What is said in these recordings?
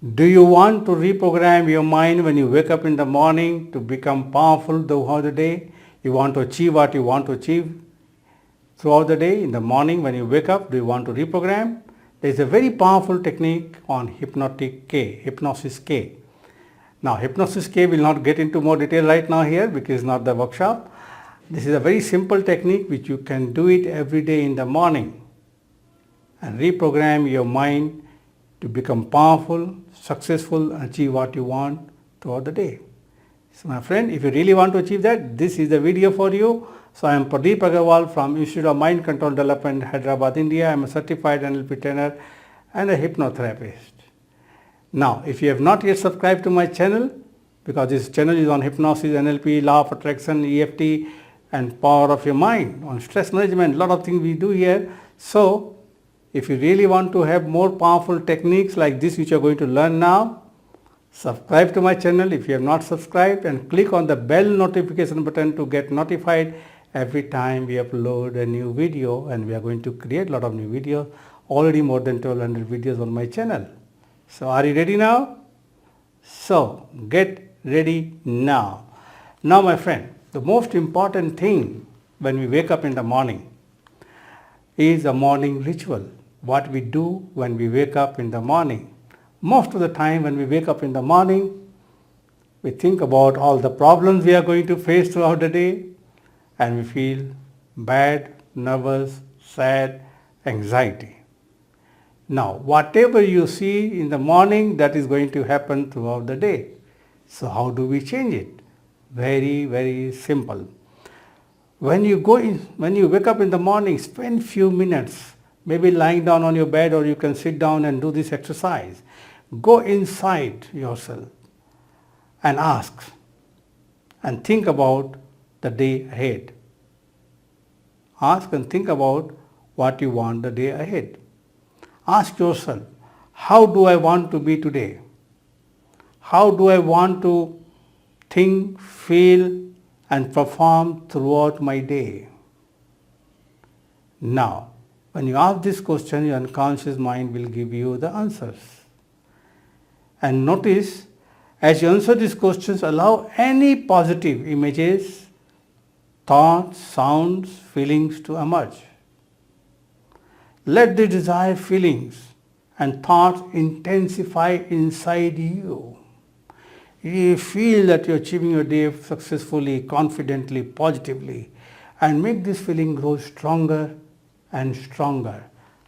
Do you want to reprogram your mind when you wake up in the morning to become powerful throughout the day? You want to achieve what you want to achieve throughout the day. In the morning when you wake up, do you want to reprogram? There is a very powerful technique on Hypnosis K. Now, Hypnosis K will not get into more detail right now here because it's not the workshop. This is a very simple technique which you can do it every day in the morning and reprogram your mind to become powerful, successful, and achieve what you want throughout the day. So my friend, if you really want to achieve that, this is the video for you. So I am Pradeep Agarwal from Institute of Mind Control Development, Hyderabad, India. I am a certified NLP trainer and a hypnotherapist. Now, if you have not yet subscribed to my channel, because this channel is on hypnosis, NLP, law of attraction, EFT, and power of your mind, on stress management, a lot of things we do here. So, if you really want to have more powerful techniques like this which you are going to learn now, subscribe to my channel if you have not subscribed and click on the bell notification button to get notified every time we upload a new video, and we are going to create a lot of new videos, already more than 1200 videos on my channel. So are you ready now? So get ready now. Now my friend, the most important thing when we wake up in the morning is a morning ritual. What we do when we wake up in the morning. Most of the time when we wake up in the morning, we think about all the problems we are going to face throughout the day, and we feel bad, nervous, sad, anxiety. Now, whatever you see in the morning, that is going to happen throughout the day. So how do we change it? Very, very simple. When you wake up in the morning, spend few minutes, maybe lying down on your bed, or you can sit down and do this exercise. Go inside yourself and ask and think about the day ahead. Ask and think about what you want the day ahead. Ask yourself, how do I want to be today? How do I want to think, feel, and perform throughout my day? Now, when you ask this question, your unconscious mind will give you the answers. And notice, as you answer these questions, allow any positive images, thoughts, sounds, feelings to emerge. Let the desired feelings and thoughts intensify inside you. You feel that you're achieving your day successfully, confidently, positively, and make this feeling grow stronger and stronger,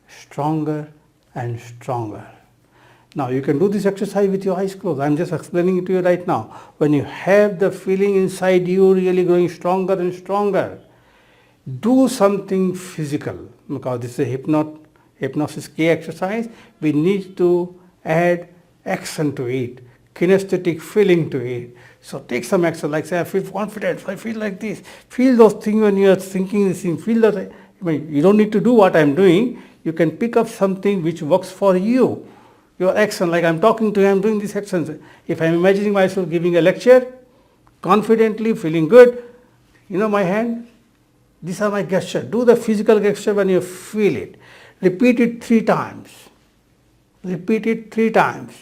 stronger and stronger. Now you can do this exercise with your eyes closed. I'm just explaining it to you right now. When you have the feeling inside you really growing stronger and stronger, do something physical, because this is a Hypnosis K exercise. We need to add action to it, kinesthetic feeling to it. So take some action, like say I feel confident, I feel like this. Feel those things when you are thinking this thing. Feel that. You don't need to do what I'm doing. You can pick up something which works for you. Your action, like I'm talking to you, I'm doing these actions. If I'm imagining myself giving a lecture, confidently, feeling good, my hand, these are my gestures. Do the physical gesture when you feel it. Repeat it 3 times. Repeat it 3 times.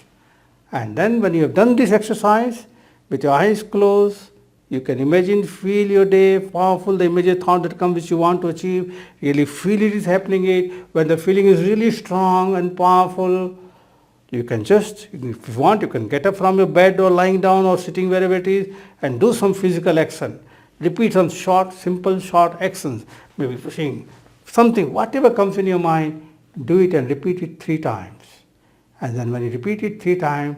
And then when you have done this exercise, with your eyes closed, you can imagine, feel your day, powerful, the immediate thought that comes which you want to achieve, really feel it is happening. When the feeling is really strong and powerful, you can just, if you want, you can get up from your bed or lying down or sitting wherever it is and do some physical action. Repeat some simple short actions, maybe pushing something, whatever comes in your mind, do it and repeat it 3 times. And then when you repeat it 3 times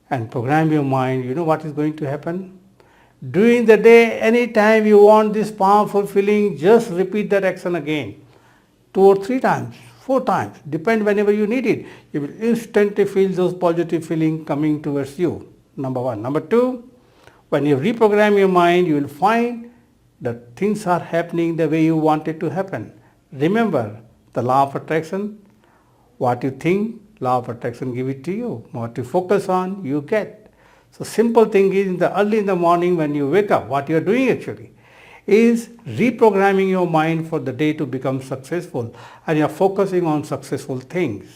and program your mind, you know what is going to happen? During the day, anytime you want this powerful feeling, just repeat that action again, 2 or 3 times. 4 times, depend whenever you need it. You will instantly feel those positive feelings coming towards you. Number 1. Number 2, when you reprogram your mind, you will find that things are happening the way you want it to happen. Remember the law of attraction. What you think, law of attraction give it to you. What you focus on, you get. So simple thing is, early in the morning when you wake up, what you are doing actually is reprogramming your mind for the day to become successful, and you are focusing on successful things.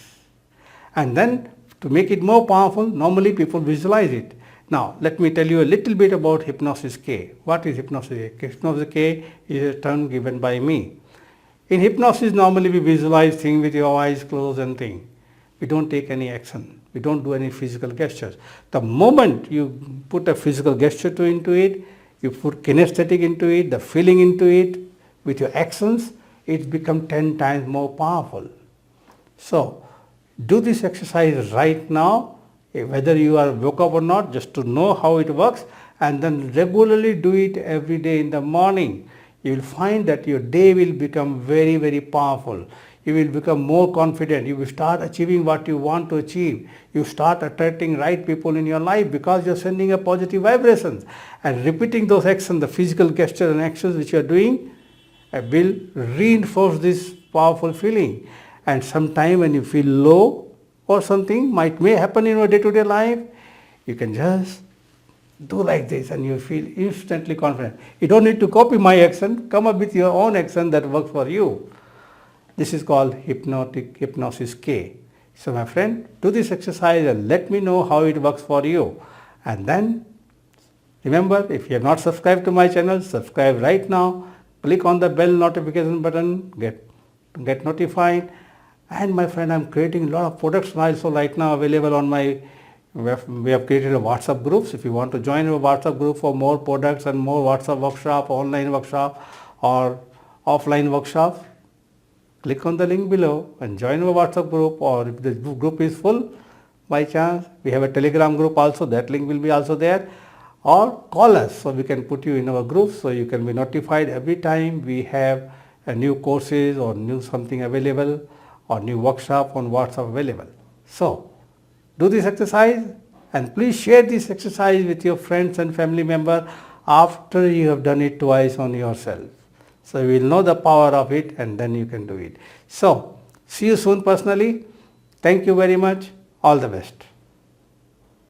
And then To make it more powerful, normally people visualize it. Now, let me tell you a little bit about Hypnosis K. What is Hypnosis K? Hypnosis K is a term given by me. In hypnosis, normally we visualize things with your eyes closed and things. We don't take any action. We don't do any physical gestures. The moment you put a physical gesture into it, you put kinesthetic into it, the feeling into it, with your actions, it becomes 10 times more powerful. So, do this exercise right now, whether you are woke up or not, just to know how it works, and then regularly do it every day in the morning. You will find that your day will become very, very powerful. You will become more confident. You will start achieving what you want to achieve. You start attracting right people in your life because you are sending a positive vibrations. And repeating those actions, the physical gesture and actions which you are doing, will reinforce this powerful feeling. And sometime when you feel low or something may happen in your day-to-day life, you can just do like this and you feel instantly confident. You don't need to copy my action. Come up with your own action that works for you. This is called Hypnosis K. So my friend, do this exercise and let me know how it works for you. And then remember, if you have not subscribed to my channel, subscribe right now. Click on the bell notification button, get notified. And my friend, I'm creating a lot of products also right now available on my, we have created a WhatsApp groups. If you want to join our WhatsApp group for more products and more WhatsApp workshop, online workshop or offline workshop, click on the link below and join our WhatsApp group. Or if the group is full by chance, we have a Telegram group also, that link will be also there. Or call us so we can put you in our group so you can be notified every time we have a new courses or new something available or new workshop on WhatsApp available. So do this exercise and please share this exercise with your friends and family member after you have done it twice on yourself. So you will know the power of it and then you can do it. So see you soon personally. Thank you very much. All the best.